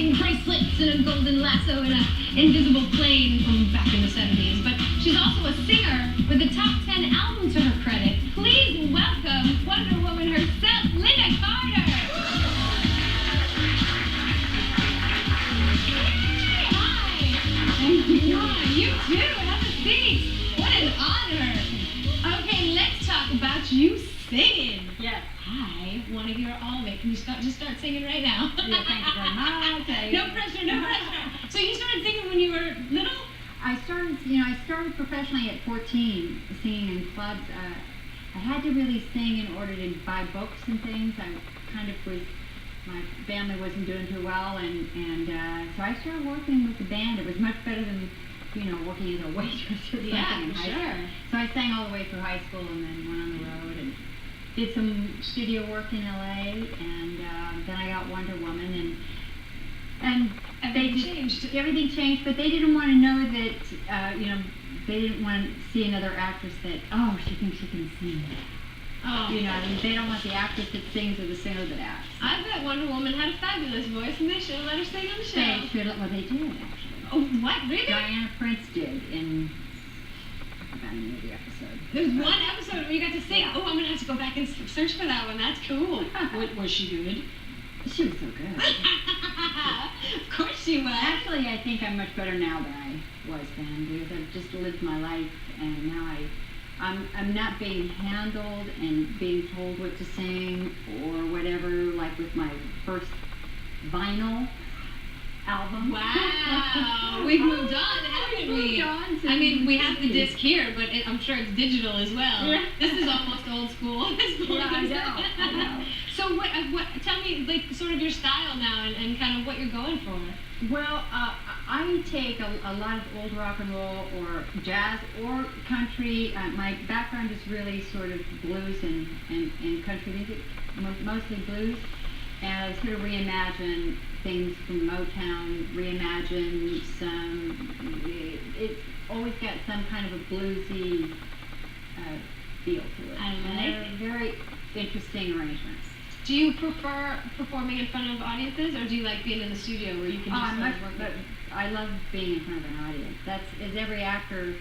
rocking bracelets and a golden lasso and an invisible plane from back in the 70s. But she's also a singer with a top 10 album to her credit. Please welcome Wonder Woman herself, Lynda Carter. Hi, you too. Have a seat. What an honor. Okay, let's talk about you singing. Yes. I want to hear all of it. Can you start singing right now? Yeah, thank you very much. No pressure, no pressure. So you started singing when you were little? I started professionally at 14, singing in clubs. I had to really sing in order to buy books and things. My family wasn't doing too well, and so I started working with the band. It was much better than, working as a waitress or something in high school. So I sang all the way through high school and then went on the road and did some studio work in LA, and then I got Wonder Woman, and everything changed, but they didn't want to know that, they didn't want to see another actress that, oh, she thinks she can sing. Oh. They don't want the actress that sings or the singer that acts. I bet Wonder Woman had a fabulous voice, and they should have let her sing on the show. They should have, well, they did, actually. Oh, what? Really? Diana Prince did in about the episode. There's one episode where you got to sing. Yeah. Oh, I'm going to have to go back and search for that one. That's cool. Was she good? She was so good. Of course she was. Actually, I think I'm much better now than I was then, because I've just lived my life, and now I'm not being handled and being told what to sing or whatever, like with my first vinyl album. Wow. We've moved on, haven't we? I mean, we have the disc here, but I'm sure it's digital as well. Yeah. This is almost old school at this point. Yeah, I know. So what, tell me, like, sort of your style now and kind of what you're going for. Well, I take a lot of old rock and roll or jazz or country. My background is really sort of blues and country music, mostly blues. And I sort of reimagine things from Motown, reimagine it's always got some kind of a bluesy feel to it. And they're very interesting arrangements. Do you prefer performing in front of audiences, or do you like being in the studio where you can just work it? I love being in front of an audience. As every actor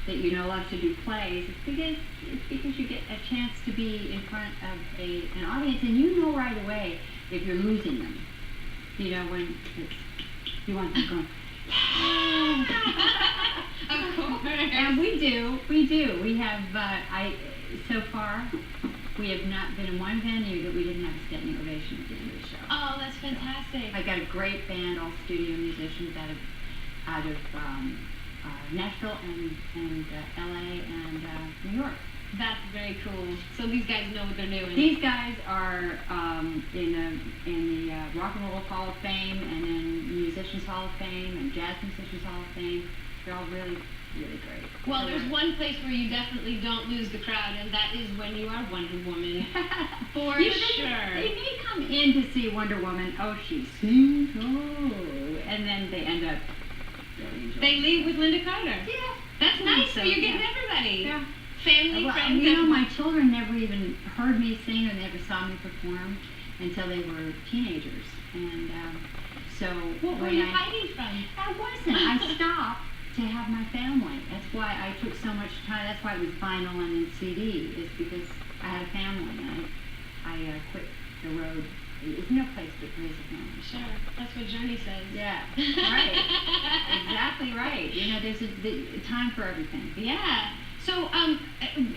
that loves to do plays. It's because you get a chance to be in front of an audience, and you know right away if you're losing them. When you want them going. Of course. And we do. We have. So far, we have not been in one venue that we didn't have a standing ovation at the end of the show. Oh, that's fantastic. I got a great band, all studio musicians out of Nashville and LA and New York. That's very cool. So these guys know what they're doing. These guys are in the Rock and Roll Hall of Fame, and in Musicians Hall of Fame, and Jazz Musicians Hall of Fame. They're all really, really great. Well, there's one place where you definitely don't lose the crowd, and that is when you are Wonder Woman. For sure. They may come in to see Wonder Woman. Oh, she sings. Oh, and then they end up really enjoying. They leave with Lynda Carter. Yeah. That's nice. So you're getting everybody. Yeah. Family, friends. My children never even heard me sing or never saw me perform until they were teenagers. And so what were you hiding from? I wasn't. I stopped to have my family. That's why I took so much time. That's why it was vinyl and then CD, is because I had a family, and I quit the road. There's no place to raise a family. Sure, that's what Journey says. Yeah, right. Exactly right. There's a time for everything. Yeah. So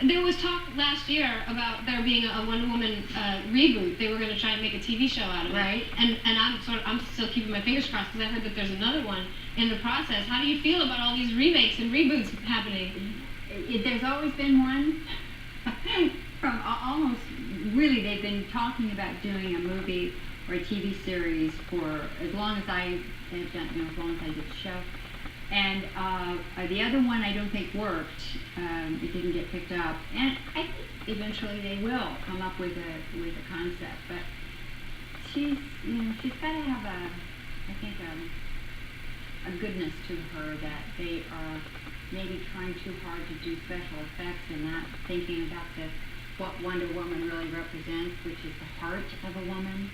there was talk last year about there being a Wonder Woman reboot. They were going to try and make a TV show out of it. Right. And I'm still keeping my fingers crossed because I heard that there's another one in the process. How do you feel about all these remakes and reboots happening? There's always been one. From almost, really, they've been talking about doing a movie or a TV series for as long as I have done, as long as I did the show. And the other one I don't think worked. It didn't get picked up. And I think eventually they will come up with a concept. But she's got to have a goodness to her that they are maybe trying too hard to do special effects and not thinking about what Wonder Woman really represents, which is the heart of a woman.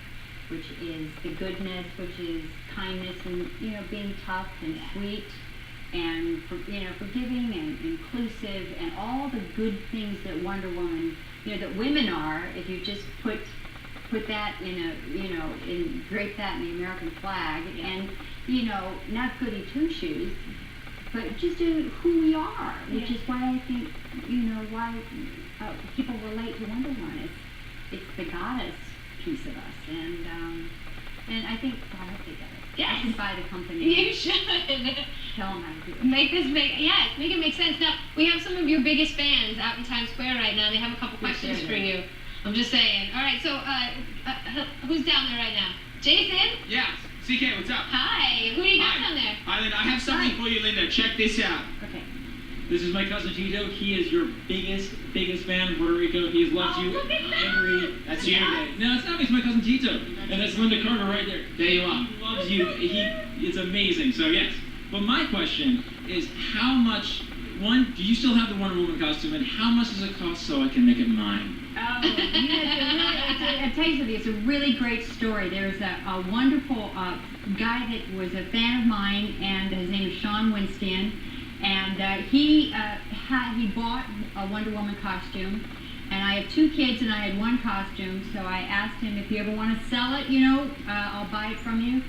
which is the goodness, which is kindness, and being tough and sweet, and forgiving and inclusive, and all the good things that Wonder Woman, that women are. If you just put that drape that in the American flag, and not goody two shoes, but just who we are, which is why I think why people relate to Wonder Woman. It's the goddess piece of us, and I think I hope they get it. Yes. I can buy the company. You should. Tell them how to do it. Make it make sense. Now, we have some of your biggest fans out in Times Square right now. They have a couple questions for you. I'm just saying. All right, so who's down there right now? Jason? Yeah, CK, what's up? Hi. Who do you got down there? Hi, Lynda. I have something for you, Lynda. Check this out. Okay. This is my cousin Tito. He is your biggest fan in Puerto Rico. He has loved you look at that. every... That's you. No, it's not me. It's my cousin Tito. And that's Lynda Carter right there. There you are. He loves you. It's amazing. So, yes. But my question is, how much... One, do you still have the Wonder Woman costume? And how much does it cost so I can make it mine? Oh, I'll tell you something. It's a really great story. There's a wonderful guy that was a fan of mine, and his name is Sean Winston, and he bought a Wonder Woman costume, and I have 2 kids, and I had 1 costume, so I asked him, if you ever want to sell it, I'll buy it from you.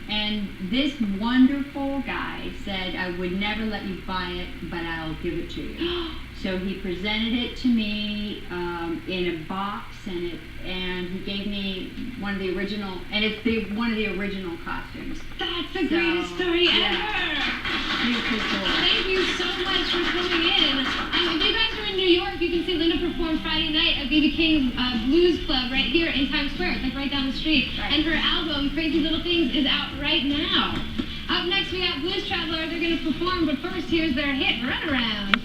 And this wonderful guy said, I would never let you buy it, but I'll give it to you. So he presented it to me in a box, and he gave me one of the original, and it's one of the original costumes. That's the greatest story ever. Thank you so much for coming in. If you guys are in New York, you can see Lynda perform Friday night at B.B. King's Blues Club right here in Times Square. It's like right down the street. Right. And her album, Crazy Little Things, is out right now. Up next, we got Blues Traveler. They're going to perform, but first, here's their hit, Runaround.